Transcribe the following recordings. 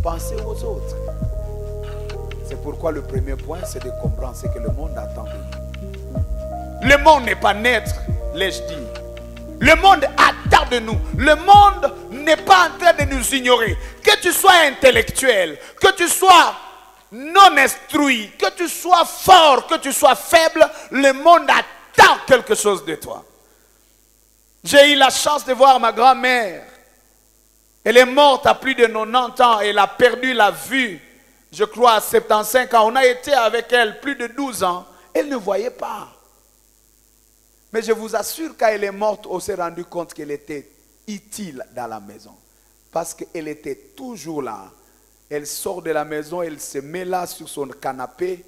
pensez aux autres. C'est pourquoi le premier point, c'est de comprendre ce que le monde attend de nous. Le monde n'est pas neutre, l'ai-je dit. Le monde attend de nous. Le monde n'est pas en train de nous ignorer. Que tu sois intellectuel, que tu sois non instruit, que tu sois fort, que tu sois faible, le monde attend quelque chose de toi. J'ai eu la chance de voir ma grand-mère. Elle est morte à plus de 90 ans. Elle a perdu la vue, je crois, à 75 ans. On a été avec elle plus de 12 ans. Elle ne voyait pas. Mais je vous assure, quand elle est morte, on s'est rendu compte qu'elle était utile dans la maison. Parce qu'elle était toujours là. Elle sort de la maison, elle se met là sur son canapé.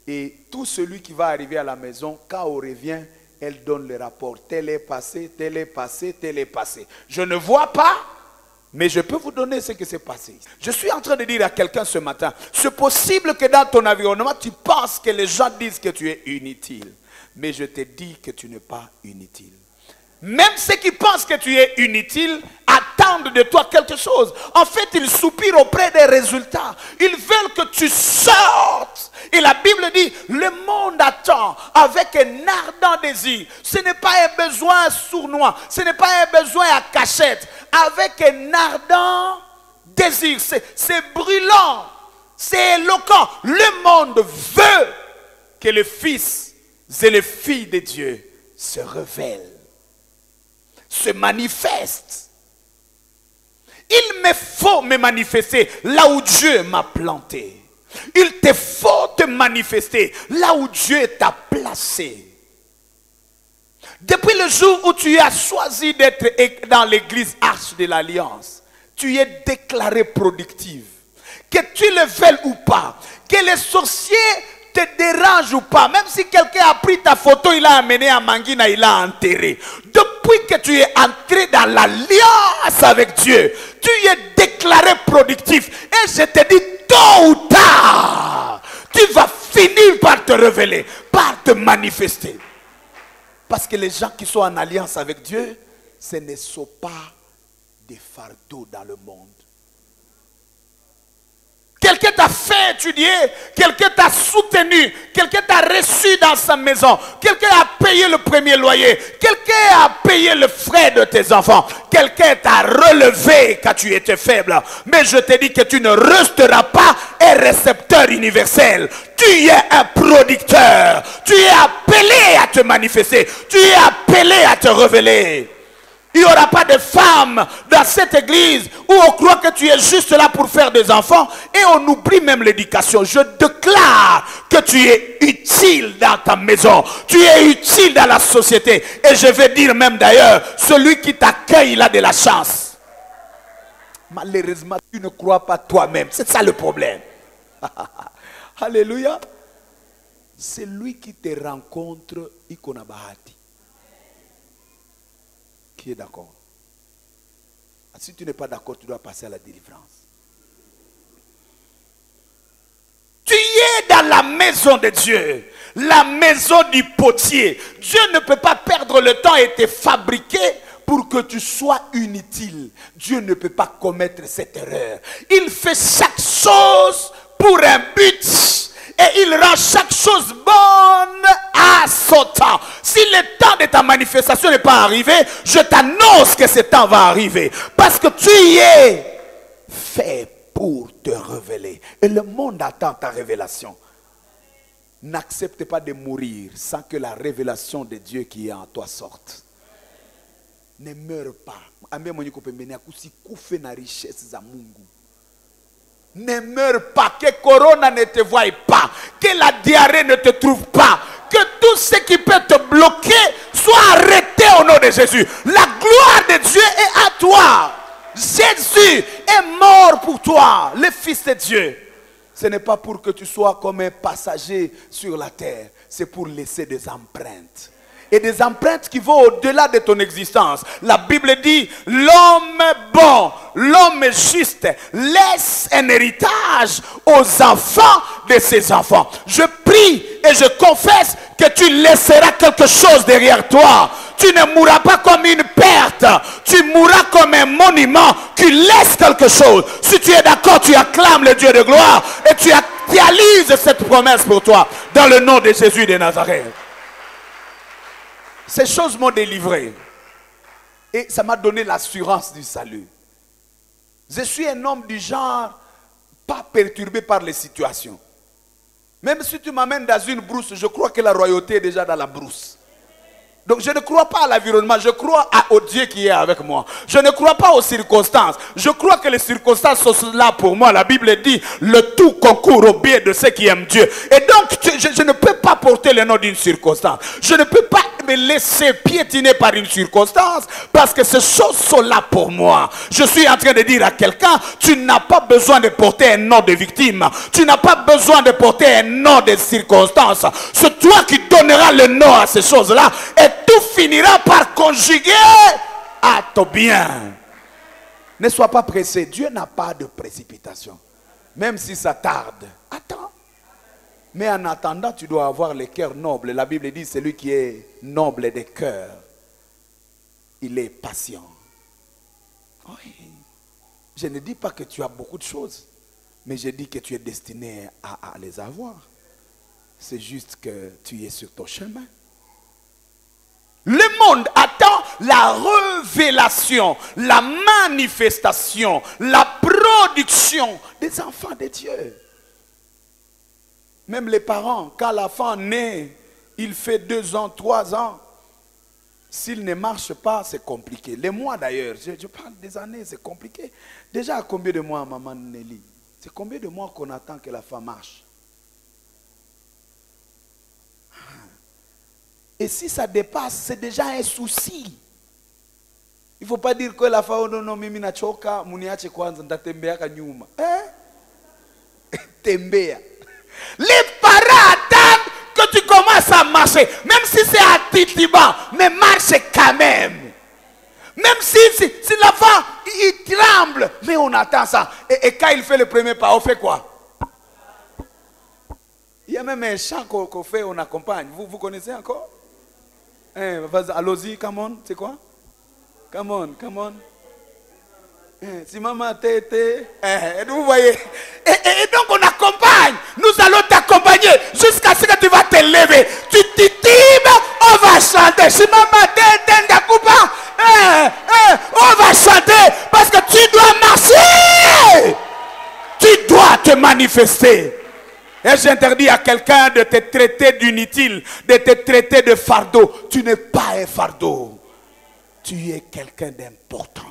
Et tout celui qui va arriver à la maison, quand on revient, elle donne le rapport. Tel est passé, tel est passé, tel est passé. Je ne vois pas, mais je peux vous donner ce qui s'est passé. Je suis en train de dire à quelqu'un ce matin, c'est possible que dans ton environnement, tu penses que les gens disent que tu es inutile. Mais je te dis que tu n'es pas inutile. Même ceux qui pensent que tu es inutile attendent de toi quelque chose. En fait, ils soupirent auprès des résultats. Ils veulent que tu sortes. Et la Bible dit, le monde attend avec un ardent désir. Ce n'est pas un besoin sournois. Ce n'est pas un besoin à cachette. Avec un ardent désir. C'est brûlant. C'est éloquent. Le monde veut que le Fils et les filles de Dieu se révèlent, se manifestent. Il me faut me manifester là où Dieu m'a planté. Il te faut te manifester là où Dieu t'a placé. Depuis le jour où tu as choisi d'être dans l'église Arche de l'Alliance, tu es déclaré productive. Que tu le veuilles ou pas, que les sorciers te dérange ou pas, même si quelqu'un a pris ta photo, il l'a amené à Mangina, il l'a enterré. Depuis que tu es entré dans l'alliance avec Dieu, tu es déclaré productif. Et je te dis, tôt ou tard, tu vas finir par te révéler, par te manifester. Parce que les gens qui sont en alliance avec Dieu, ce ne sont pas des fardeaux dans le monde. Quelqu'un t'a fait étudier, quelqu'un t'a soutenu, quelqu'un t'a reçu dans sa maison, quelqu'un a payé le premier loyer, quelqu'un a payé le frais de tes enfants, quelqu'un t'a relevé quand tu étais faible. Mais je te dis que tu ne resteras pas un récepteur universel. Tu es un producteur. Tu es appelé à te manifester. Tu es appelé à te révéler. Il n'y aura pas de femmes dans cette église où on croit que tu es juste là pour faire des enfants et on oublie même l'éducation. Je déclare que tu es utile dans ta maison. Tu es utile dans la société. Et je vais dire même d'ailleurs, celui qui t'accueille, il a de la chance. Malheureusement, tu ne crois pas toi-même. C'est ça le problème. Alléluia. C'est lui qui te rencontre, Ikonabahati. Qui est d'accord? Si tu n'es pas d'accord, tu dois passer à la délivrance. Tu es dans la maison de Dieu, la maison du potier. Dieu ne peut pas perdre le temps et te fabriquer pour que tu sois inutile. Dieu ne peut pas commettre cette erreur. Il fait chaque chose pour un but. Et il rend chaque chose bonne à son temps. Si le temps de ta manifestation n'est pas arrivé, je t'annonce que ce temps va arriver. Parce que tu es fait pour te révéler. Et le monde attend ta révélation. N'accepte pas de mourir sans que la révélation de Dieu qui est en toi sorte. Ne meurs pas. Ne meurs pas, que Corona ne te voie pas, que la diarrhée ne te trouve pas, que tout ce qui peut te bloquer soit arrêté au nom de Jésus. La gloire de Dieu est à toi. Jésus est mort pour toi, le Fils de Dieu. Ce n'est pas pour que tu sois comme un passager sur la terre, c'est pour laisser des empreintes. Et des empreintes qui vont au-delà de ton existence. La Bible dit, l'homme bon, l'homme juste, laisse un héritage aux enfants de ses enfants. Je prie et je confesse que tu laisseras quelque chose derrière toi. tu ne mourras pas comme une perte. Tu mourras comme un monument qui laisse quelque chose. Si tu es d'accord, tu acclames le Dieu de gloire et tu réalises cette promesse pour toi dans le nom de Jésus de Nazareth. Ces choses m'ont délivré et ça m'a donné l'assurance du salut. Je suis un homme du genre pas perturbé par les situations. Même si tu m'amènes dans une brousse, je crois que la royauté est déjà dans la brousse. Donc je ne crois pas à l'environnement, je crois au Dieu qui est avec moi. Je ne crois pas aux circonstances. Je crois que les circonstances sont là pour moi. La Bible dit, le tout concourt au bien de ceux qui aiment Dieu. Et donc je ne peux pas porter le nom d'une circonstance. Je ne peux pas me laisser piétiner par une circonstance parce que ces choses sont là pour moi. Je suis en train de dire à quelqu'un, tu n'as pas besoin de porter un nom de victime. Tu n'as pas besoin de porter un nom de circonstance. C'est toi qui donneras le nom à ces choses-là et tout finira par conjuguer à ton bien. Ne sois pas pressé. Dieu n'a pas de précipitation. Même si ça tarde, attends. Mais en attendant, tu dois avoir le cœur noble. La Bible dit, celui qui est noble de cœur, il est patient. Oui. Je ne dis pas que tu as beaucoup de choses, mais je dis que tu es destiné à les avoir. C'est juste que tu es sur ton chemin. Le monde attend la révélation, la manifestation, la production des enfants de Dieu. Même les parents, quand l'enfant naît, il fait 2 ans, 3 ans. S'il ne marche pas, c'est compliqué. Les mois d'ailleurs, je parle des années, c'est compliqué. Déjà, à combien de mois, maman Nelly? C'est combien de mois qu'on attend que la femme marche? Et si ça dépasse, c'est déjà un souci. Il ne faut pas dire que la femme, non, non, mimi nachoka, muniache kwanza, ntatembea kanyuma. Tembea. Les parents attendent que tu commences à marcher. Même si c'est à titibant, mais marche quand même. Même si l'enfant, il tremble, mais on attend ça. Et quand il fait le premier pas, on fait quoi? Il y a même un chant qu'on fait, on accompagne. Vous connaissez encore? Allons-y, come on, c'est quoi? Come on, come on. Si maman tété, vous voyez. Et donc on accompagne. Nous allons t'accompagner jusqu'à ce que tu vas te lever. Tu titibes, on va chanter. Si maman tété, d'acoupa, on va chanter parce que tu dois marcher. Tu dois te manifester. Et j'interdis à quelqu'un de te traiter d'inutile, de te traiter de fardeau. Tu n'es pas un fardeau. Tu es quelqu'un d'important.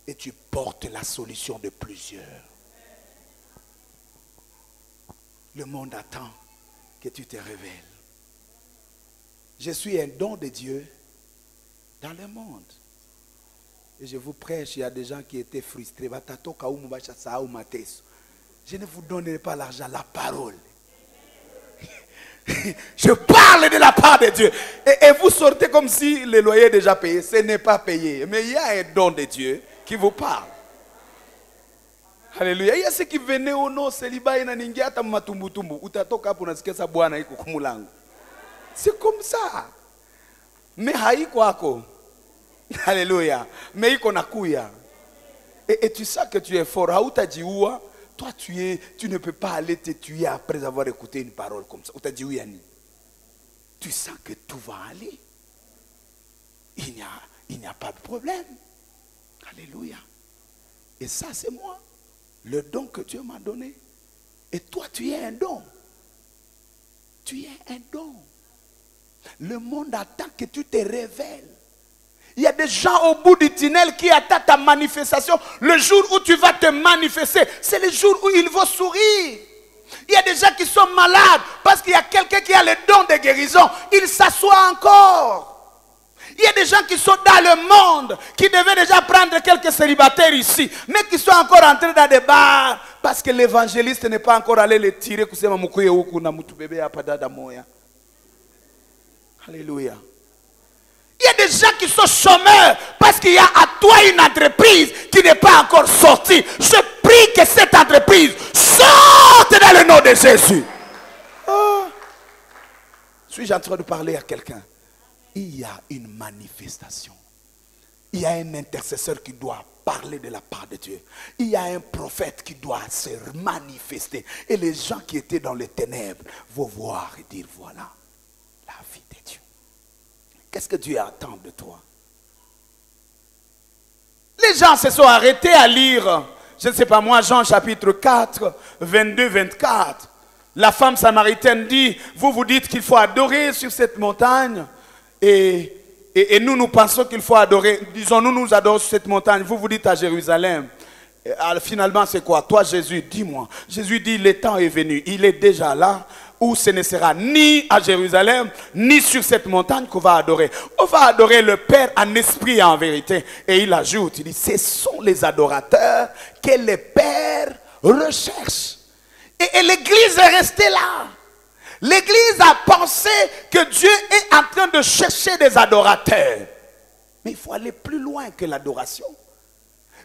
Et tu portes la solution de plusieurs. Le monde attend que tu te révèles. Je suis un don de Dieu dans le monde. Et je vous prêche, il y a des gens qui étaient frustrés. Je ne vous donnerai pas l'argent, la parole. Je parle de la part de Dieu. Et vous sortez comme si le loyer est déjà payé. Ce n'est pas payé. Mais il y a un don de Dieu qui vous parle. Alléluia. Il y a ceux qui venaient au nom, célibat, c'est comme ça. Mais haïko. Alléluia. Mais iko nakuya. Et tu sais que tu es fort. Hautajiua. Toi, tu ne peux pas aller te tuer après avoir écouté une parole comme ça. Tu sens que tout va aller. Il n'y a pas de problème. Alléluia. Et ça, c'est moi. Le don que Dieu m'a donné. Et toi, tu es un don. Tu es un don. Le monde attend que tu te révèles. Il y a des gens au bout du tunnel qui attendent ta manifestation. Le jour où tu vas te manifester, c'est le jour où ils vont sourire. Il y a des gens qui sont malades parce qu'il y a quelqu'un qui a le don de guérison. Il s'assoit encore. Il y a des gens qui sont dans le monde, qui devaient déjà prendre quelques célibataires ici, mais qui sont encore entrés dans des bars parce que l'évangéliste n'est pas encore allé les tirer. Alléluia. Il y a des gens qui sont chômeurs parce qu'il y a à toi une entreprise qui n'est pas encore sortie. Je prie que cette entreprise sorte dans le nom de Jésus. Oh. Suis-je en train de parler à quelqu'un? il y a une manifestation. Il y a un intercesseur qui doit parler de la part de Dieu. Il y a un prophète qui doit se manifester. Et les gens qui étaient dans les ténèbres vont voir et dire, voilà la vie de Dieu. Qu'est-ce que Dieu attend de toi? Les gens se sont arrêtés à lire, je ne sais pas moi, Jean chapitre 4, 22-24. La femme samaritaine dit, vous dites qu'il faut adorer sur cette montagne. Et nous pensons qu'il faut adorer. Disons, nous adorons sur cette montagne. Vous dites à Jérusalem. Finalement, c'est quoi? Toi, Jésus, dis-moi. Jésus dit, le temps est venu. Il est déjà là, où ce ne sera ni à Jérusalem, ni sur cette montagne qu'on va adorer. On va adorer le Père en esprit et en vérité. Et il ajoute, il dit, ce sont les adorateurs que le Père recherche. Et l'Église est restée là. L'Église a pensé que Dieu est en train de chercher des adorateurs. Mais il faut aller plus loin que l'adoration.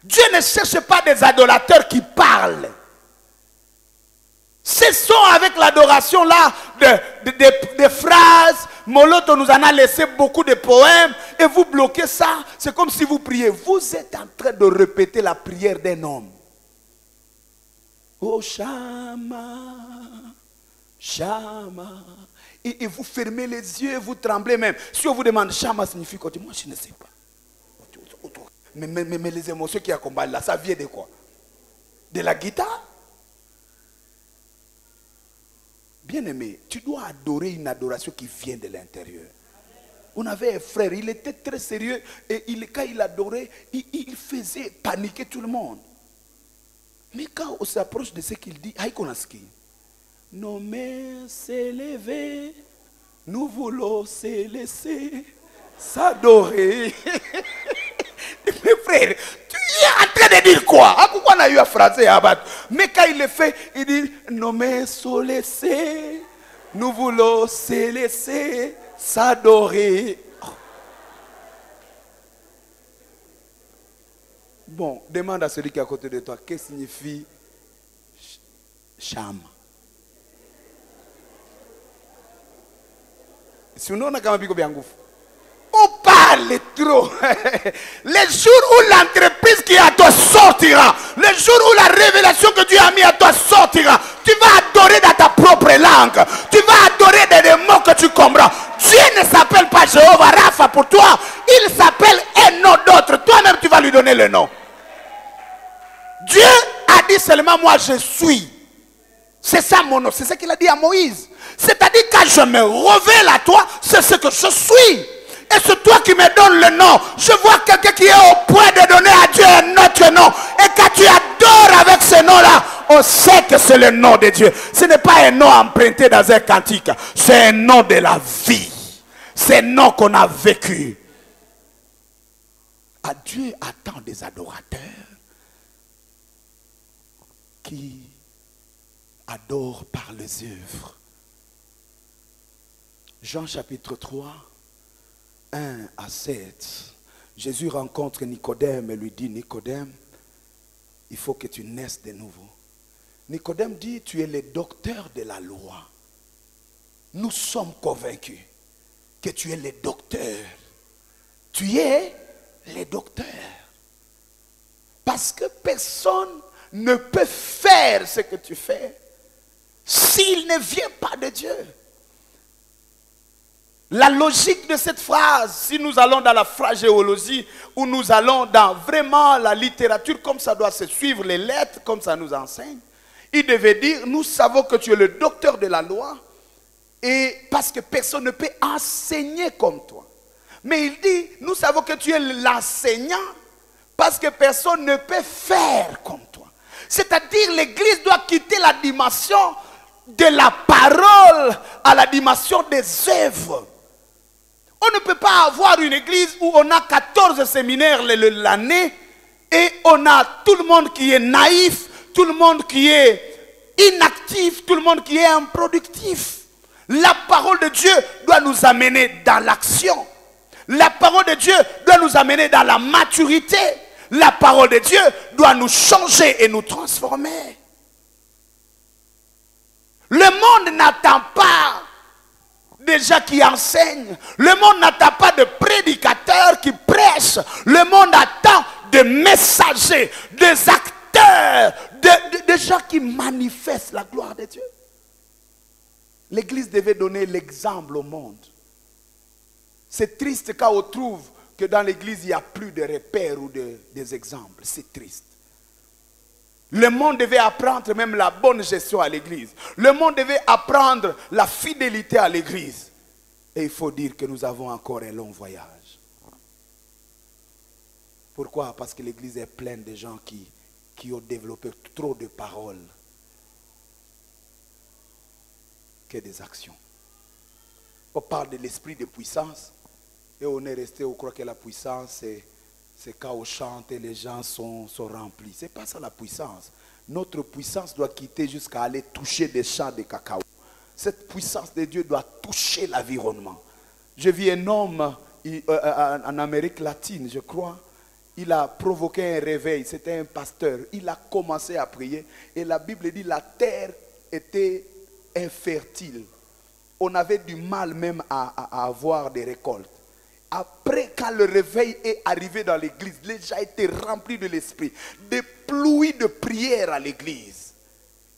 Dieu ne cherche pas des adorateurs qui parlent. Cessons avec l'adoration là des phrases. Moloto nous en a laissé beaucoup de poèmes et vous bloquez ça. C'est comme si vous priez. Vous êtes en train de répéter la prière d'un homme. Oh Shama, Shama. Et vous fermez les yeux, vous tremblez même. Si on vous demande Shama signifie quoi? Moi je ne sais pas. Mais les émotions qui accompagnent là, ça vient de quoi? De la guitare? Bien-aimé, tu dois adorer une adoration qui vient de l'intérieur. On avait un frère, il était très sérieux et quand il adorait, il faisait paniquer tout le monde. Mais quand on s'approche de ce qu'il dit, nos mains s'élever, nous voulons se laisser s'adorer. Mais frère, tu es en train de dire quoi? Pourquoi on a eu à phraser à battre? Mais quand il le fait, il dit, nos mains sont laissées, nous voulons se laisser s'adorer. Bon, demande à celui qui est à côté de toi, qu'est-ce que signifie Shama? Si on a quand même bien goût. On parle trop. Les jours où l'entreprise qui est à toi sortira, les jours où la révélation que Dieu a mis à toi sortira, tu vas adorer dans ta propre langue. Tu vas adorer des mots que tu comprends. Dieu ne s'appelle pas Jéhovah Rapha pour toi. Il s'appelle un nom d'autre. Toi-même, tu vas lui donner le nom. Dieu a dit seulement moi je suis. C'est ça mon nom. C'est ce qu'il a dit à Moïse. C'est-à-dire quand je me révèle à toi, c'est ce que je suis. Et c'est toi qui me donnes le nom. Je vois quelqu'un qui est au point de donner à Dieu un autre nom. Et quand tu adores avec ce nom-là, on sait que c'est le nom de Dieu. Ce n'est pas un nom emprunté dans un cantique. C'est un nom de la vie. C'est un nom qu'on a vécu. À Dieu attend des adorateurs qui adorent par les œuvres. Jean chapitre 3, 1 à 7. Jésus rencontre Nicodème et lui dit, Nicodème, il faut que tu naisses de nouveau. Nicodème dit, tu es le docteur de la loi. Nous sommes convaincus que tu es le docteur. Tu es le docteur. Parce que personne ne peut faire ce que tu fais s'il ne vient pas de Dieu. La logique de cette phrase, si nous allons dans la phraséologie, ou nous allons dans vraiment la littérature, comme ça doit se suivre, les lettres, comme ça nous enseigne, il devait dire, nous savons que tu es le docteur de la loi, et parce que personne ne peut enseigner comme toi. Mais il dit, nous savons que tu es l'enseignant, parce que personne ne peut faire comme toi. C'est-à-dire, l'Église doit quitter la dimension de la parole à la dimension des œuvres. On ne peut pas avoir une église où on a 14 séminaires l'année et on a tout le monde qui est naïf, tout le monde qui est inactif, tout le monde qui est improductif. La parole de Dieu doit nous amener dans l'action. La parole de Dieu doit nous amener dans la maturité. La parole de Dieu doit nous changer et nous transformer. Le monde n'attend pas des gens qui enseignent. Le monde n'attend pas de prédicateurs qui prêchent. Le monde attend des messagers, des acteurs, des gens qui manifestent la gloire de Dieu. L'Église devait donner l'exemple au monde. C'est triste quand on trouve que dans l'Église, il n'y a plus de repères ou des exemples. C'est triste. Le monde devait apprendre même la bonne gestion à l'Église. Le monde devait apprendre la fidélité à l'Église. Et il faut dire que nous avons encore un long voyage. Pourquoi? Parce que l'Église est pleine de gens qui ont développé trop de paroles que des actions. On parle de l'esprit de puissance et on est resté, on croit que la puissance c'est quand on chante et les gens sont remplis. Ce n'est pas ça la puissance. Notre puissance doit quitter jusqu'à aller toucher des champs de cacao. Cette puissance de Dieu doit toucher l'environnement. J'ai vu un homme en Amérique latine, je crois. Il a provoqué un réveil. C'était un pasteur. Il a commencé à prier. Et la Bible dit que la terre était infertile. On avait du mal même à avoir des récoltes. Après, quand le réveil est arrivé dans l'église, les gens étaient remplis de l'esprit. Des pluies de prières à l'église.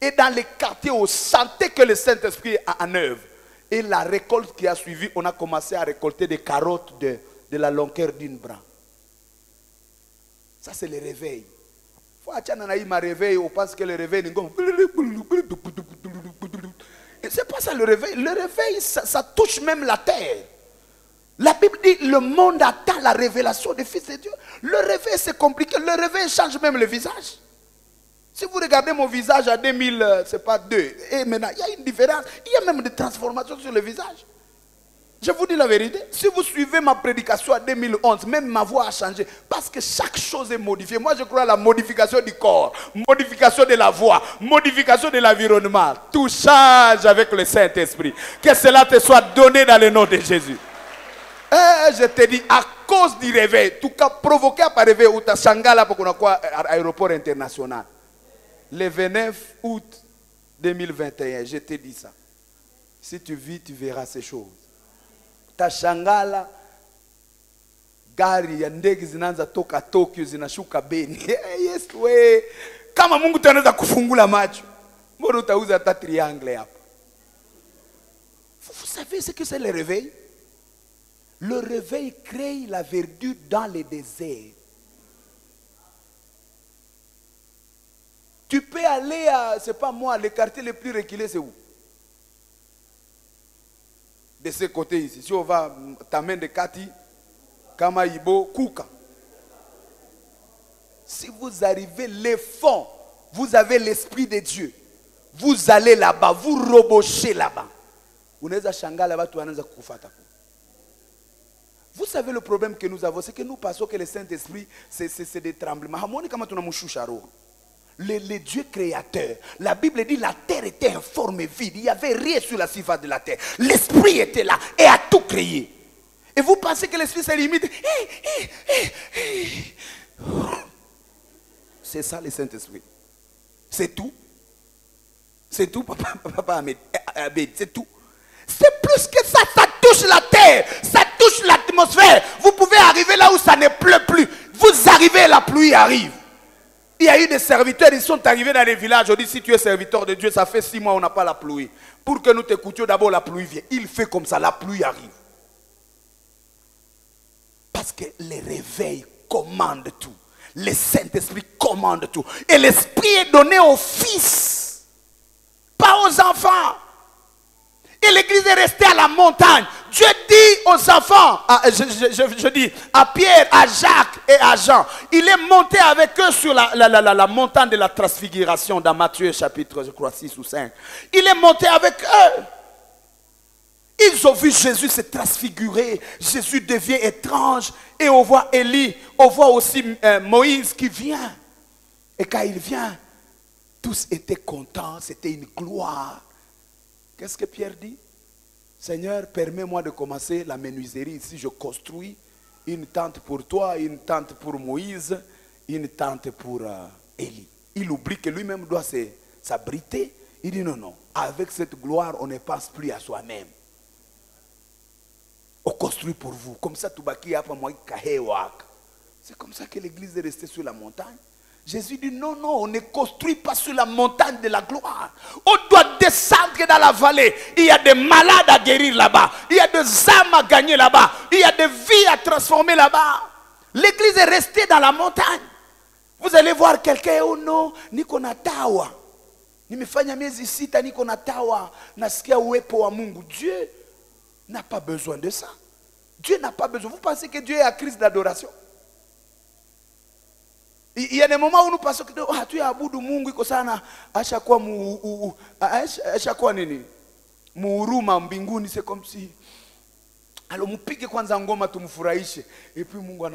Et dans les quartiers, on sentait que le Saint-Esprit est en œuvre. Et la récolte qui a suivi, on a commencé à récolter des carottes de la longueur d'une bras. Ça, c'est le réveil. Faut attendre ma réveil, on pense que le réveil n'est pas. Et c'est pas ça le réveil. Le réveil, ça touche même la terre. La Bible dit le monde attend la révélation du Fils de Dieu. Le réveil c'est compliqué. Le réveil change même le visage. Si vous regardez mon visage à 2000, c'est pas 2. Et maintenant, il y a une différence. Il y a même des transformations sur le visage. Je vous dis la vérité. Si vous suivez ma prédication à 2011, même ma voix a changé. Parce que chaque chose est modifiée. Moi, je crois à la modification du corps, modification de la voix, modification de l'environnement. Tout change avec le Saint-Esprit. Que cela te soit donné dans le nom de Jésus. Je te dis, à cause du réveil, tout cas provoqué par réveil, ou ta Shangala pour qu'on a quoi, aéroport international. Le 29 août 2021, je te dis ça. Si tu vis, tu verras ces choses. Ta Shangala, gari ya ndege zinaanza toka Tokyo zinashuka Beni. Yes, we. Kama Mungu anaweza kufungula macho, mbona utauza hata triangle hapa? Vous savez ce que c'est le réveil? Le réveil crée la verdure dans les déserts. Tu peux aller à, c'est pas moi, les quartiers les plus reculés, c'est où? De ce côté ici. Si on va, Tamen de Kati, Kamaïbo, Kouka. Si vous arrivez les fonds, vous avez l'esprit de Dieu. Vous allez là-bas, vous robochez là-bas. Vous n'êtes pas Shanga là-bas, tu vas nous kufata. Vous savez le problème que nous avons, c'est que nous pensons que le Saint-Esprit, c'est des tremblements. Le Dieu créateur, la Bible dit la terre était informe et vide. Il n'y avait rien sur la surface de la terre. L'Esprit était là et a tout créé. Et vous pensez que l'Esprit se limite. C'est ça le Saint-Esprit. C'est tout. C'est tout, papa Ahmed, c'est tout. C'est plus que ça, ça touche la terre, ça touche l'atmosphère. Vous pouvez arriver là où ça ne pleut plus. Vous arrivez, la pluie arrive. Il y a eu des serviteurs, ils sont arrivés dans les villages. On dit, si tu es serviteur de Dieu, ça fait 6 mois, on n'a pas la pluie. Pour que nous t'écoutions, d'abord la pluie vient. Il fait comme ça, la pluie arrive. Parce que le réveil commande tout. Le Saint-Esprit commande tout. Et l'Esprit est donné aux fils, pas aux enfants. Et l'église est restée à la montagne. Dieu dit aux enfants, je dis à Pierre, à Jacques et à Jean, il est monté avec eux sur la montagne de la transfiguration dans Matthieu chapitre, je crois, 6 ou 5. Il est monté avec eux. Ils ont vu Jésus se transfigurer. Jésus devient étrange. Et on voit Élie, on voit aussi Moïse qui vient. Et quand il vient, tous étaient contents, c'était une gloire. Qu'est-ce que Pierre dit? Seigneur, permets-moi de commencer la menuiserie ici. Je construis une tente pour toi, une tente pour Moïse, une tente pour Élie. Il oublie que lui-même doit s'abriter. Il dit non, non. Avec cette gloire, on ne pense plus à soi-même. On construit pour vous. Comme ça, tout baki apa moi kahewak. C'est comme ça que l'église est restée sur la montagne. Jésus dit non, non, on ne construit pas sur la montagne de la gloire. On doit descendre dans la vallée. Il y a des malades à guérir là-bas. Il y a des âmes à gagner là-bas. Il y a des vies à transformer là-bas. L'église est restée dans la montagne. Vous allez voir quelqu'un, oh non, niko na tawa. Nimefanya miezi sita niko na tawa. Nasikia uwepo wa Mungu. Dieu n'a pas besoin de ça. Dieu n'a pas besoin. Vous pensez que Dieu est à crise d'adoration? Il y a des moments où nous pensons que tu es à bout de Mungu iko sana ashakuwa ashakuwa nini muhuruma mbinguni, c'est comme si alors mpige kwanza ngoma tumfurahishe et puis Mungu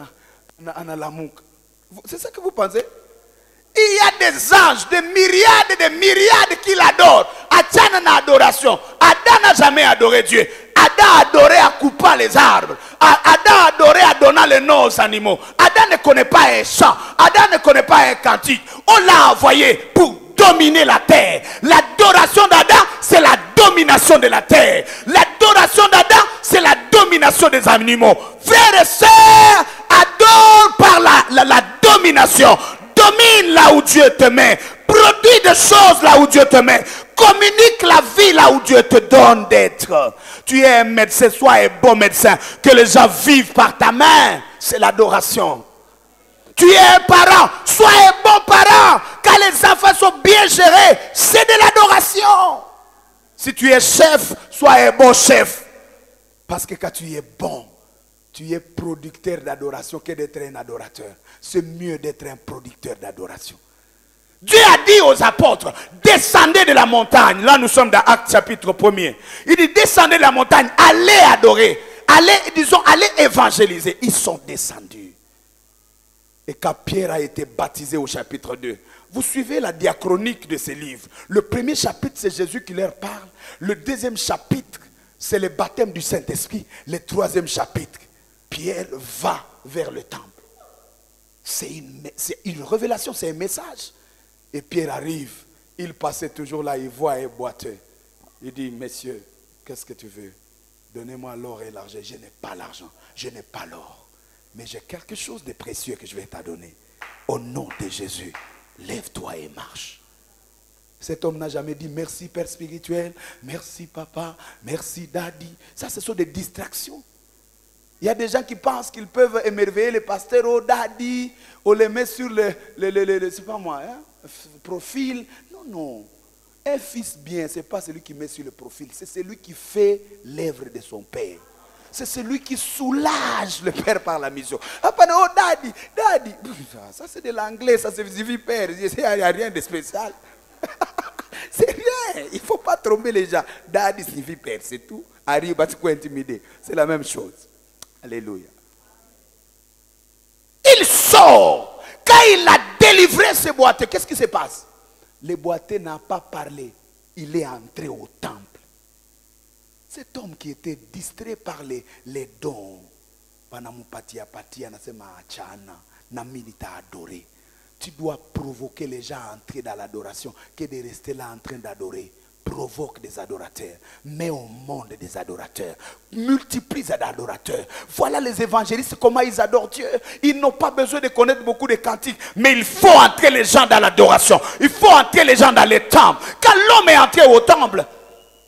analamuka. C'est ça que vous pensez? Il y a des anges, des myriades qui l'adorent. Achana na adoration. Adam n'a jamais adoré Dieu. Adam adorait à couper les arbres. Adam adorait à donner les noms aux animaux. Adam ne connaît pas un chant. Adam ne connaît pas un cantique. On l'a envoyé pour dominer la terre. L'adoration d'Adam, c'est la domination de la terre. L'adoration d'Adam, c'est la domination des animaux. Frères et sœurs, adore par la domination. Domine là où Dieu te met. Produis des choses là où Dieu te met. Communique la vie là où Dieu te donne d'être. Tu es un médecin, sois un bon médecin. Que les gens vivent par ta main. C'est l'adoration. Tu es un parent, sois un bon parent. Quand les enfants sont bien gérés, c'est de l'adoration. Si tu es chef, sois un bon chef. Parce que quand tu es bon, tu es producteur d'adoration que d'être un adorateur. C'est mieux d'être un producteur d'adoration. Dieu a dit aux apôtres, descendez de la montagne. Là nous sommes dans Actes chapitre 1er. Il dit, descendez de la montagne, allez adorer. Allez évangéliser. Ils sont descendus. Et quand Pierre a été baptisé au chapitre 2, vous suivez la diachronique de ces livres. Le premier chapitre, c'est Jésus qui leur parle. Le deuxième chapitre, c'est le baptême du Saint-Esprit. Le troisième chapitre, Pierre va vers le temple. C'est une révélation, c'est un message. Et Pierre arrive, il passait toujours là, il voit un boiteux. Il dit, messieurs, qu'est-ce que tu veux? Donnez-moi l'or et l'argent. Je n'ai pas l'argent, je n'ai pas l'or. Mais j'ai quelque chose de précieux que je vais t'adonner. Au nom de Jésus, lève-toi et marche. Cet homme n'a jamais dit merci Père spirituel, merci Papa, merci Daddy. Ça, ce sont des distractions. Il y a des gens qui pensent qu'ils peuvent émerveiller les pasteurs, oh Daddy, on les met sur le c'est pas moi, hein, profil. Non, non. Un fils bien, ce n'est pas celui qui met sur le profil, c'est celui qui fait l'œuvre de son Père. C'est celui qui soulage le Père par la mission. Après, oh Daddy, Daddy. Ça c'est de l'anglais, ça signifie Père. Il n'y a rien de spécial. C'est rien. Il ne faut pas tromper les gens. Daddy signifie Père, c'est tout. Arrive, tu peux intimider. C'est la même chose. Alléluia. Il sort. Quand il a délivré ce boiteux, qu'est-ce qui se passe? Le boiteux n'a pas parlé. Il est entré au temple. Cet homme qui était distrait par les dons, tu dois provoquer les gens à entrer dans l'adoration que de rester là en train d'adorer. Provoque des adorateurs, mets au monde des adorateurs, multiplie les adorateurs. Voilà les évangélistes, comment ils adorent Dieu. Ils n'ont pas besoin de connaître beaucoup de cantiques, mais il faut entrer les gens dans l'adoration. Il faut entrer les gens dans les temples. Quand l'homme est entré au temple,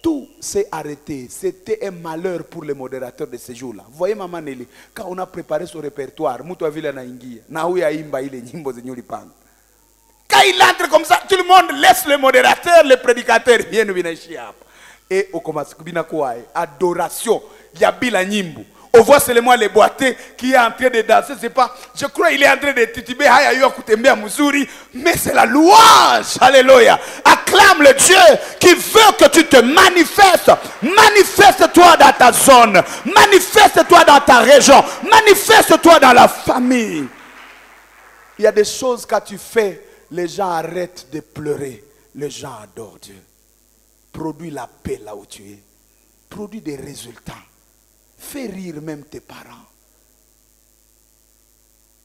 tout s'est arrêté. C'était un malheur pour les modérateurs de ce jour-là. Vous voyez Maman Nelly, quand on a préparé son répertoire, quand il entre comme ça, tout le monde laisse le modérateur, le prédicateur. Et on commence à adoration. Il y a bila nyimbo. On voit seulement les boiteux qui est en train de danser. C'est pas, je crois qu'il est en train de tituber. Mais c'est la louange. Alléluia. Acclame le Dieu qui veut que tu te manifestes. Manifeste-toi dans ta zone. Manifeste-toi dans ta région. Manifeste-toi dans la famille. Il y a des choses quand tu fais, les gens arrêtent de pleurer. Les gens adorent Dieu. Produis la paix là où tu es. Produis des résultats. Fais rire même tes parents.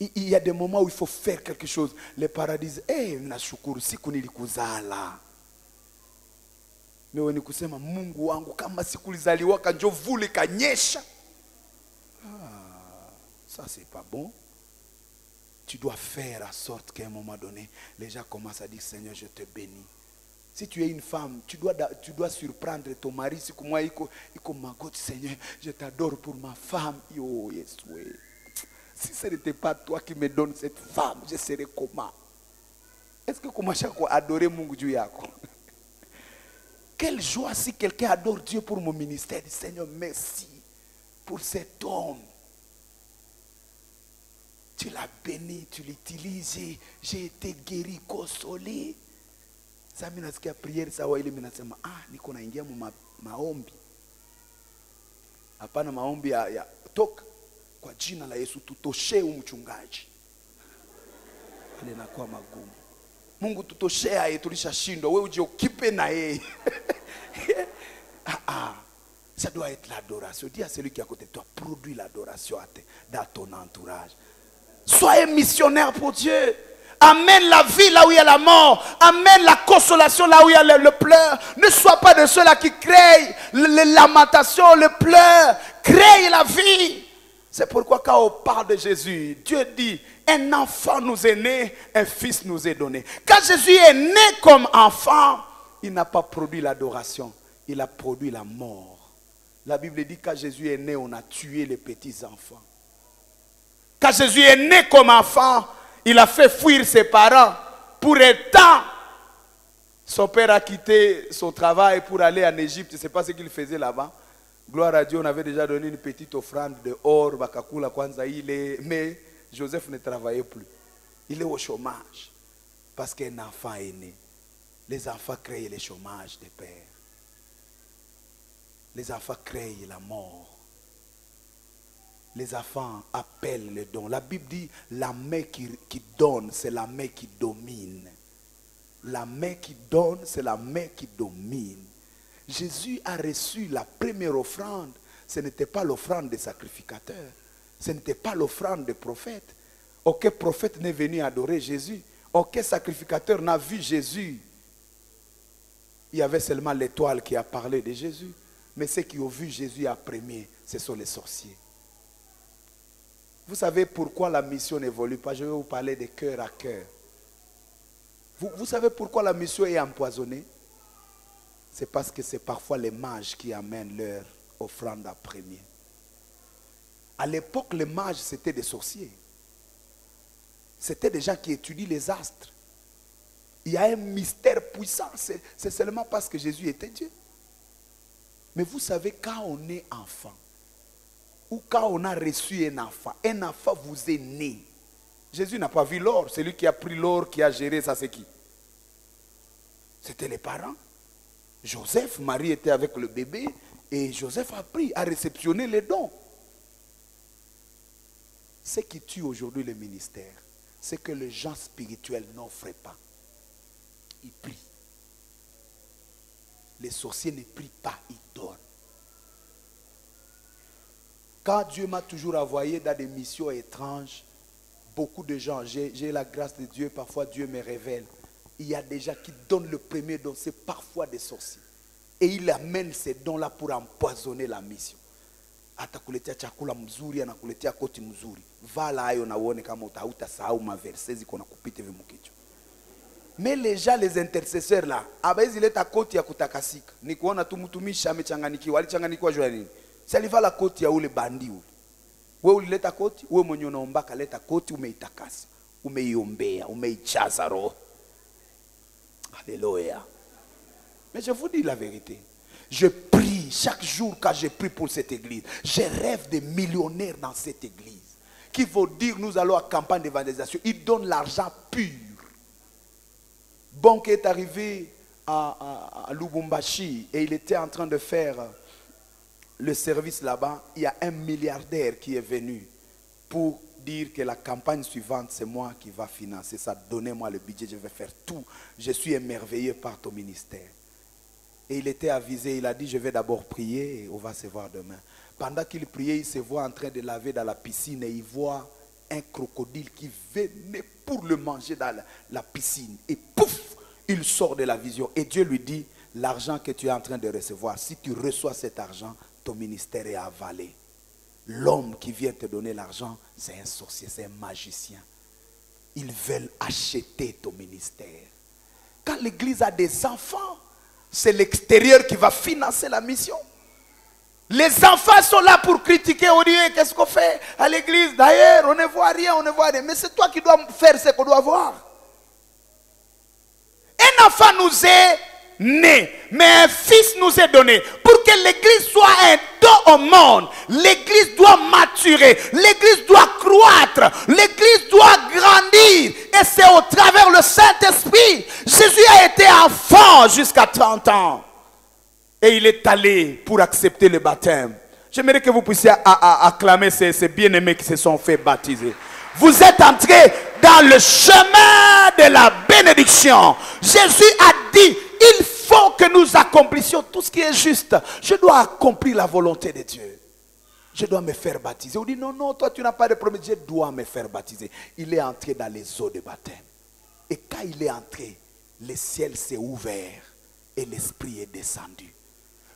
Il y a des moments où il faut faire quelque chose. Les parents disent, eh, nashukuru siku nilikuzala. Mewe ni kusema Mungu wangu kama siku nilizaliwa kanjo vule kanyesha. ça c'est pas bon. Tu dois faire en sorte qu'à un moment donné, les gens commencent à dire, Seigneur, je te bénis. Si tu es une femme, tu dois surprendre ton mari. Si moi, il dit, Seigneur, je t'adore pour ma femme. Yo, yes, oui. Si ce n'était pas toi qui me donnes cette femme, je serais comment? Est-ce que comment chaque fois adorer mon Dieu yako? Quelle joie si quelqu'un adore Dieu pour mon ministère. Dit, Seigneur, merci pour cet homme. Tu l'as béni, tu l'utilises. J'ai été guéri, consolé. Ça m'a dit prière ça wa ile minasema niko naingia maombi. Hapana maombi ya toka kwa jina la Yesu tutoshe mchungaji. Ile inakuwa magumu. Mungu tutoshea yeye tulishashindwa, wewe uje ukipe na yeye. Ça doit être l'adoration. Dis à celui qui est à côté de toi, produis l'adoration dans ton entourage. Soyez missionnaire pour Dieu. Amène la vie là où il y a la mort. Amène la consolation là où il y a le pleur. Ne sois pas de ceux-là qui créent les lamentations, le pleur. Crée la vie. C'est pourquoi quand on parle de Jésus, Dieu dit, un enfant nous est né, un fils nous est donné. Quand Jésus est né comme enfant, il n'a pas produit l'adoration. Il a produit la mort. La Bible dit quand Jésus est né, on a tué les petits enfants. Quand Jésus est né comme enfant, il a fait fuir ses parents. Pour autant, son père a quitté son travail pour aller en Égypte. Je ne sais pas ce qu'il faisait là-bas. Gloire à Dieu, on avait déjà donné une petite offrande de or, bakakula kwanza ile, mais Joseph ne travaillait plus. Il est au chômage parce qu'un enfant est né. Les enfants créent le chômage des pères. Les enfants créent la mort. Les enfants appellent le don. La Bible dit la main qui donne, c'est la main qui domine. La main qui donne, c'est la main qui domine. Jésus a reçu la première offrande. Ce n'était pas l'offrande des sacrificateurs. Ce n'était pas l'offrande des prophètes. Aucun prophète n'est venu adorer Jésus. Aucun sacrificateur n'a vu Jésus. Il y avait seulement l'étoile qui a parlé de Jésus. Mais ceux qui ont vu Jésus en premier, ce sont les sorciers. Vous savez pourquoi la mission n'évolue pas? Je vais vous parler de cœur à cœur. Vous savez pourquoi la mission est empoisonnée? C'est parce que c'est parfois les mages qui amènent leur offrande en premier. À l'époque, les mages, c'était des sorciers. C'était des gens qui étudient les astres. Il y a un mystère puissant. C'est seulement parce que Jésus était Dieu. Mais vous savez, quand on est enfant, ou quand on a reçu un enfant vous est né. Jésus n'a pas vu l'or. C'est lui qui a pris l'or, qui a géré ça, c'est qui? C'était les parents. Joseph, Marie était avec le bébé et Joseph a réceptionné les dons. Ce qui tue aujourd'hui le ministère, c'est que les gens spirituels n'offrent pas. Ils prient. Les sorciers ne prient pas, ils donnent. Quand Dieu m'a toujours envoyé dans des missions étranges, beaucoup de gens, j'ai la grâce de Dieu, parfois Dieu me révèle. Il y a des gens qui donnent le premier don, c'est parfois des sorciers. Et ils amènent ces dons-là pour empoisonner la mission. Atakuletea chakula mzuri, anakuletea koti mzuri. Vala hayo na uone kama hautasahau maverse ziko nakupita hivi mkichwa. Mais les gens, les intercesseurs là, abaizi leta koti ya kutakasika. Ni kuona tu mtumishi amechanganikiwa, alichanganikiwa jua nini? Si alivala koti ya ule bandi ule. Wewe ulileta koti, wewe mwenye unaombaka leta koti umeitakasa, umeiombea, umeichaza roho. Alléluia. Mais je vous dis la vérité. Je prie chaque jour quand je prie pour cette église. Je rêve de millionnaires dans cette église qui vont dire nous allons à campagne d'évangélisation. Ils donnent l'argent pur. Bonke est arrivé à Lubumbashi et il était en train de faire le service là-bas. Il y a un milliardaire qui est venu pour dire que la campagne suivante, c'est moi qui va financer ça. Donnez-moi le budget, je vais faire tout. Je suis émerveillé par ton ministère. Et il était avisé, il a dit, je vais d'abord prier et on va se voir demain. Pendant qu'il priait, il se voit en train de laver dans la piscine et il voit un crocodile qui venait pour le manger dans la piscine. Et pouf, il sort de la vision. Et Dieu lui dit, l'argent que tu es en train de recevoir, si tu reçois cet argent, ton ministère est avalé. l'homme qui vient te donner l'argent, c'est un sorcier, c'est un magicien. Ils veulent acheter ton ministère. Quand l'église a des enfants, c'est l'extérieur qui va financer la mission. Les enfants sont là pour critiquer, on dit qu'est-ce qu'on fait à l'église. D'ailleurs, on ne voit rien, on ne voit rien. Mais c'est toi qui dois faire ce qu'on doit voir. Un enfant nous est né, mais un fils nous est donné. Pour que l'église soit un don au monde, l'église doit maturer, l'église doit croître, l'église doit grandir. Et c'est au travers le Saint-Esprit. Jésus a été enfant jusqu'à 30 ans. Et il est allé pour accepter le baptême. J'aimerais que vous puissiez acclamer ces bien-aimés qui se sont fait baptiser. Vous êtes entrés dans le chemin de la bénédiction. Jésus a dit, il faut que nous accomplissions tout ce qui est juste. Je dois accomplir la volonté de Dieu. Je dois me faire baptiser. On dit, non, non, toi tu n'as pas de problème. Je dois me faire baptiser. Il est entré dans les eaux de baptême. Et quand il est entré, le ciel s'est ouvert et l'Esprit est descendu.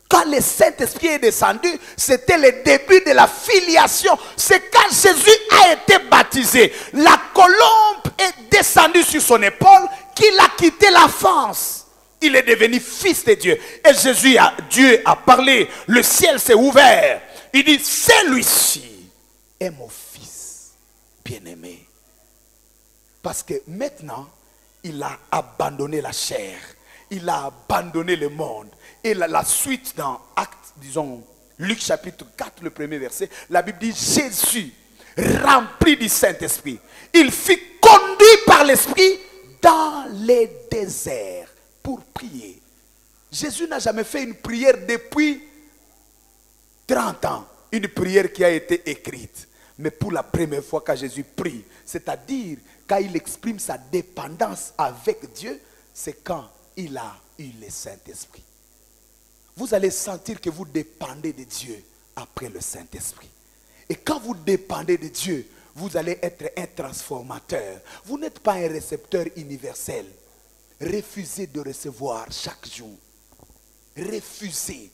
Quand le Saint-Esprit est descendu, c'était le début de la filiation. C'est quand Jésus a été baptisé. La colombe est descendue sur son épaule qu'il a quitté la France. Il est devenu fils de Dieu. Et Dieu a parlé. Le ciel s'est ouvert. Il dit, celui-ci est mon fils bien-aimé. Parce que maintenant, il a abandonné la chair. Il a abandonné le monde. Et la suite dans Actes, disons, Luc chapitre 4, le premier verset, la Bible dit, Jésus, rempli du Saint-Esprit, il fut conduit par l'Esprit dans les déserts pour prier. Jésus n'a jamais fait une prière depuis 30 ans, une prière qui a été écrite. Mais pour la première fois quand Jésus prie, c'est-à-dire quand il exprime sa dépendance avec Dieu, c'est quand il a eu le Saint-Esprit. Vous allez sentir que vous dépendez de Dieu après le Saint-Esprit. Et quand vous dépendez de Dieu, vous allez être un transformateur. Vous n'êtes pas un récepteur universel. Refusez de recevoir chaque jour. Refusez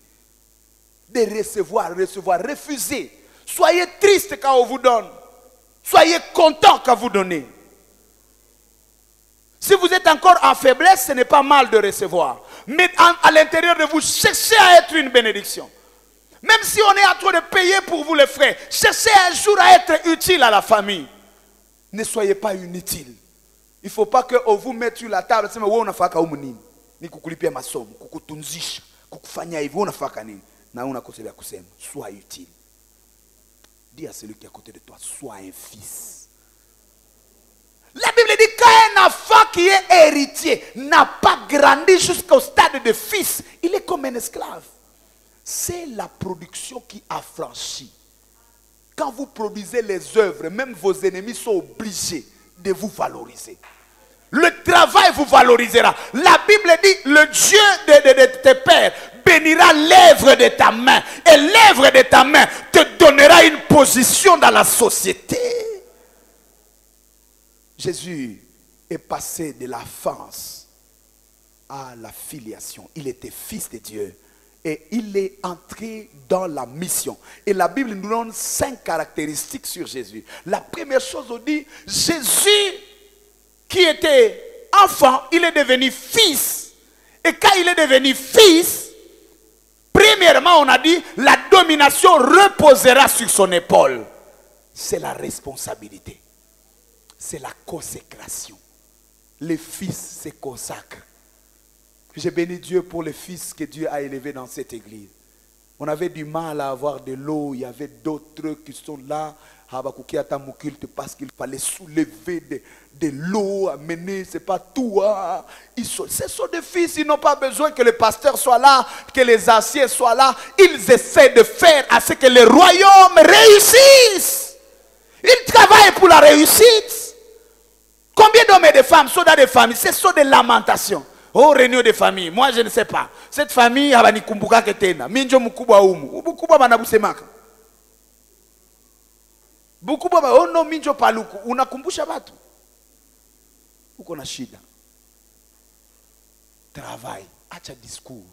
de recevoir. Refusez. Soyez triste quand on vous donne. Soyez content quand vous donnez. Si vous êtes encore en faiblesse, ce n'est pas mal de recevoir. Mais à l'intérieur de vous, cherchez à être une bénédiction. Même si on est en train de payer pour vous les frais, cherchez un jour à être utile à la famille. Ne soyez pas inutile. Il ne faut pas qu'on vous mette sur la table. Sois utile. Dis à celui qui est à côté de toi, sois un fils. La Bible dit qu'un enfant qui est héritier n'a pas grandi jusqu'au stade de fils. Il est comme un esclave. C'est la production qui affranchit. Quand vous produisez les œuvres, même vos ennemis sont obligés de vous valoriser. Le travail vous valorisera. La Bible dit, le Dieu de tes pères bénira l'œuvre de ta main. Et l'œuvre de ta main te donnera une position dans la société. Jésus est passé de l'enfance à la filiation. Il était fils de Dieu. Et il est entré dans la mission. Et la Bible nous donne 5 caractéristiques sur Jésus. La première chose, on dit, Jésus qui était enfant, il est devenu fils. Et quand il est devenu fils, premièrement, on a dit, la domination reposera sur son épaule. C'est la responsabilité. C'est la consécration. Les fils se consacrent. J'ai béni Dieu pour les fils que Dieu a élevés dans cette église. On avait du mal à avoir de l'eau. Il y avait d'autres qui sont là parce qu'il fallait soulever de l'eau, amener, c'est pas tout. Hein. Ce sont des fils, ils n'ont pas besoin que le pasteur soit là, que les anciens soient là. Ils essaient de faire à ce que le royaume réussisse. Ils travaillent pour la réussite. Combien d'hommes et de femmes sont dans des familles? Ce sont des lamentations. Oh, réunion de famille. Moi, je ne sais pas. Cette famille, abani kumbuka ketena. Minjo mukubwa umu. Mukubwa banabusemaka. Mukubwa ba oh no minjo paluku. Unakumbusha watu. Uko na shida. Travail. Acha discours.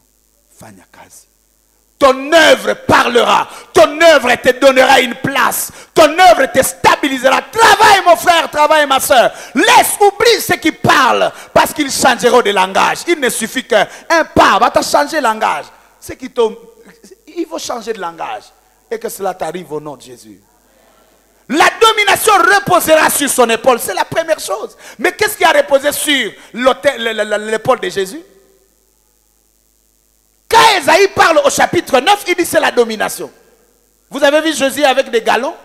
Fanya kazi. ton œuvre parlera. Ton œuvre te donnera une place. Ton œuvre te stabilisera. Travaille mon frère, travaille ma soeur. Laisse, oublie ceux qui parlent parce qu'ils changeront de langage. Il ne suffit qu'un pas va te changer de langage. Il faut changer de langage. Et que cela t'arrive au nom de Jésus. La domination reposera sur son épaule. C'est la première chose. Mais qu'est-ce qui a reposé sur l'épaule de Jésus? Quand Esaïe parle au chapitre 9, il dit c'est la domination. Vous avez vu Jésus avec des galons?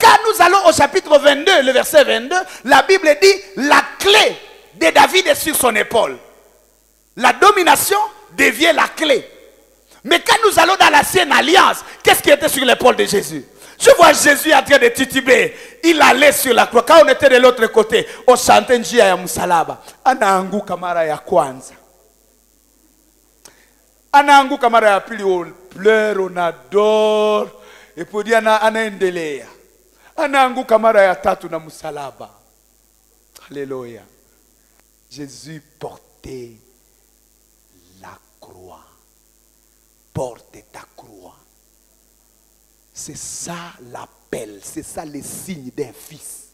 Quand nous allons au chapitre 22, le verset 22, la Bible dit la clé de David est sur son épaule. La domination devient la clé. Mais quand nous allons dans l'ancienne alliance, qu'est-ce qui était sur l'épaule de Jésus? Je vois Jésus en train de tituber. Il allait sur la croix. Quand on était de l'autre côté, on chantait njia ya msalaba. Anaanguka mara ya kwanza. Anaanguka mara ya pili, on pleure, on adore. Et puis dit anaendelea. Anaanguka mara ya tatu na msalaba. Alléluia. Jésus portait la croix. Porte ta croix. C'est ça l'appel, c'est ça le signe d'un fils.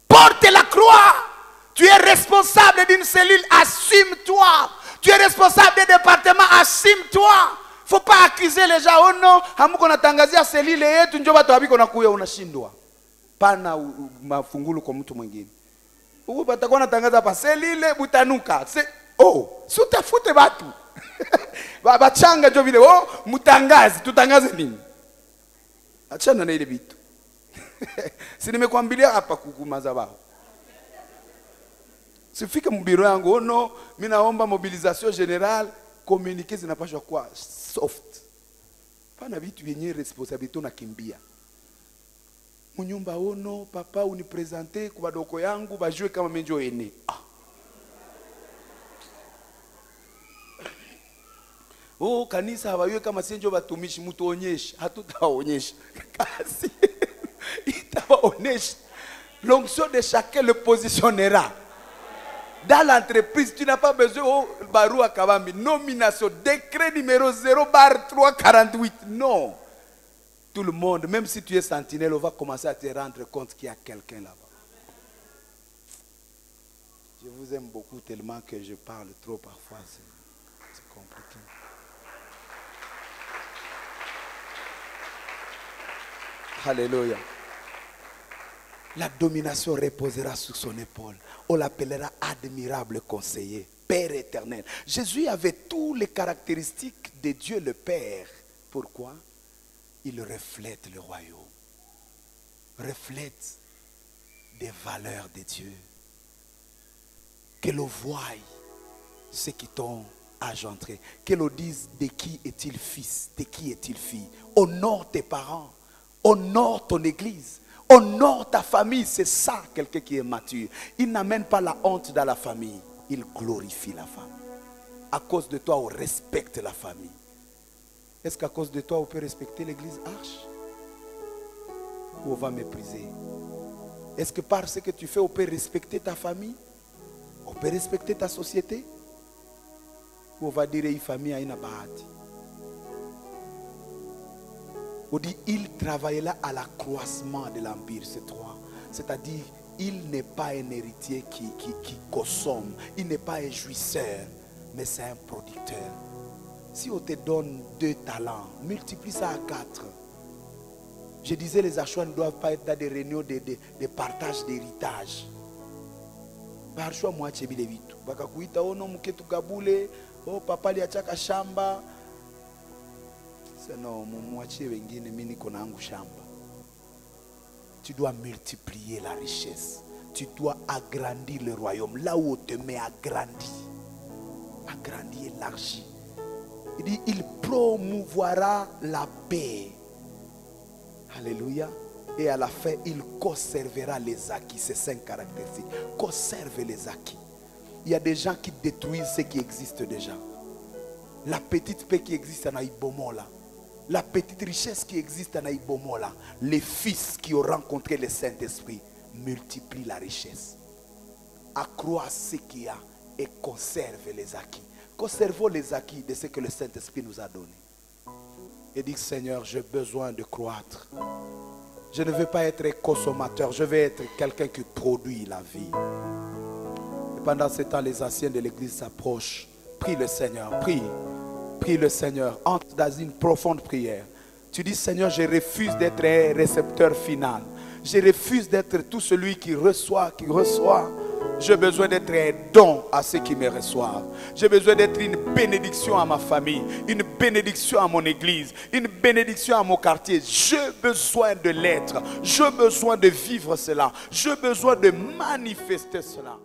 Porte la croix. Tu es responsable d'une cellule, assume-toi. Tu es responsable des départements, assume-toi. Il ne faut pas accuser les gens. Oh non, hamuko natangazia cellule yetu ndio watu wabiko nakuya unashindwa. Pana mafungulu kwa mtu mwingine. Uko batakuwa natangaza pa cellule butanuka. Oh, si utafute watu. Bachanga jo vile, oh, mutangazi, tutangaze nini? Achana na ile vitu. Si nimekwambilia hapa kukumaza bao. Sifika mbiro yangu, oh no, mimi naomba mobilisation générale, communiquer zinapashwa kwa soft. Pana vitu yenye responsabilité unakimbia. Munyumba oh no, papa unipresenter kwa badoko yangu bajue kama menjo ene. Oh, kanisa hawawe kama senjo batumishi mutuonyesha. Hatutaonyesha. Kasi itawaonyesha. L'onction de chacun le positionnera. Dans l'entreprise, tu n'as pas besoin de Barou Akavambi. Nomination, décret numéro 0/348. Non. Tout le monde, même si tu es sentinelle, on va commencer à te rendre compte qu'il y a quelqu'un là-bas. Je vous aime beaucoup tellement que je parle trop parfois. C'est compliqué. Alléluia. La domination reposera sur son épaule. On l'appellera admirable conseiller, Père éternel. Jésus avait toutes les caractéristiques de Dieu le Père. Pourquoi? Il reflète le royaume. Reflète des valeurs de Dieu. Que l'on voie ce qui t'ont engendré. Que l'on dise de qui est-il fils, de qui est-il fille. Honore tes parents. Honore ton église. Honore ta famille. C'est ça quelqu'un qui est mature. Il n'amène pas la honte dans la famille. Il glorifie la famille. À cause de toi, on respecte la famille. Est-ce qu'à cause de toi, on peut respecter l'église Arche? Ou on va mépriser? Est-ce que par ce que tu fais, on peut respecter ta famille? On peut respecter ta société? Ou on va dire une famille a une bahati? On dit, il travaillera à l'accroissement de l'empire, c'est trois. C'est-à-dire, il n'est pas un héritier qui consomme. Il n'est pas un jouisseur, mais c'est un producteur. Si on te donne 2 talents, multiplie ça à 4. Je disais, les achats ne doivent pas être dans des réunions de partage d'héritage. Par choix, moi, je suis vite. Bakakuita, oh non, muketu gabule, oh papa liachaka shamba. Non, tu dois multiplier la richesse. Tu dois agrandir le royaume. Là où on te met, agrandis. Agrandis, élargis. Il dit, il promouvoira la paix. Alléluia. Et à la fin, il conservera les acquis. C'est 5 caractéristiques. Conserve les acquis. Il y a des gens qui détruisent ce qui existe déjà. La petite paix qui existe en Aïbomola. La petite richesse qui existe en Aïbomola. Les fils qui ont rencontré le Saint-Esprit multiplient la richesse. Accroît ce qu'il y a et conserve les acquis. conservons les acquis de ce que le Saint-Esprit nous a donné. Et dis, Seigneur, j'ai besoin de croître. Je ne veux pas être consommateur, je veux être quelqu'un qui produit la vie. Et pendant ce temps, les anciens de l'église s'approchent. Prie le Seigneur, prie. Prie le Seigneur, entre dans une profonde prière. Tu dis, Seigneur, je refuse d'être un récepteur final. Je refuse d'être tout celui qui reçoit, J'ai besoin d'être un don à ceux qui me reçoivent. J'ai besoin d'être une bénédiction à ma famille, une bénédiction à mon église, une bénédiction à mon quartier. J'ai besoin de l'être. J'ai besoin de vivre cela. J'ai besoin de manifester cela.